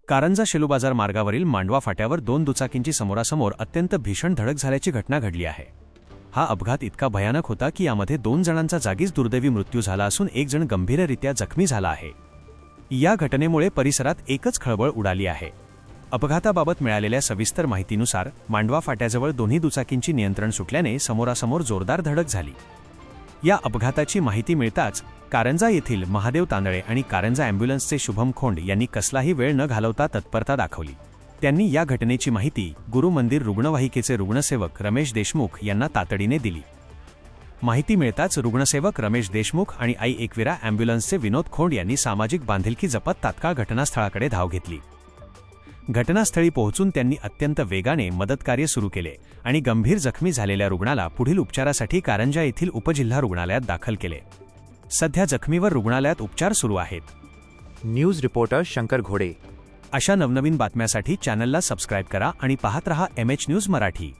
कारंजा शेलूबाजार मार्गावरील मांडवा फाट्यावर दोन दुचाकींची समोरासमोर अत्यंत भीषण धडक झाल्याची घटना घडली आहे। हा अपघात इतका भयानक होता की यामध्ये 2 जणांचा जागीच दुर्दैवी मृत्यू झाला असून एक जण गंभीररित्या जखमी झाला आहे। या घटनेमुळे परिसरात एकच खळबळ उडाली आहे। अपघाताबाबत मिळालेल्या सविस्तर माहितीनुसार मांडवा फाट्याजवळ दोन्ही दुचाकींची नियंत्रण सुटल्याने समोरासमोर जोरदार धडक झाली। या अपघाताची माहिती मिळताच कारंजा येथील महादेव तांदळे आणि कारंजा ॲम्ब्युलन्सचे शुभम खोंड यांनी कसलाही वेळ न घालवता तत्परता दाखवली। त्यांनी या घटनेची माहिती गुरु मंदिर रुग्णवाहिकेचे रुग्णसेवक रमेश देशमुख यांना तातडीने दिली। माहिती मिळताच रुग्णसेवक रमेश देशमुख आणि आई एकविरा ॲम्ब्युलन्सचे विनोद खोंड यांनी सामाजिक बांधिलकी जपत तात्काळ घटनास्थळाकडे धाव घेतली। घटनास्थळी पोहोचून त्यांनी अत्यंत वेगाने मदतकार्य सुरू केले आणि गंभीर जखमी झालेल्या रुग्णाला पुढील उपचारासाठी कारंजा येथील उपजिल्हा रुग्णालयात दाखल केले। सध्या जखमीवर रुग्णालयात उपचार सुरू आहेत। न्यूज रिपोर्टर शंकर घोडे। अशा नवनवीन बातम्यांसाठी चॅनलला सबस्क्राइब करा आणि पाहत रहा MH न्यूज मराठी।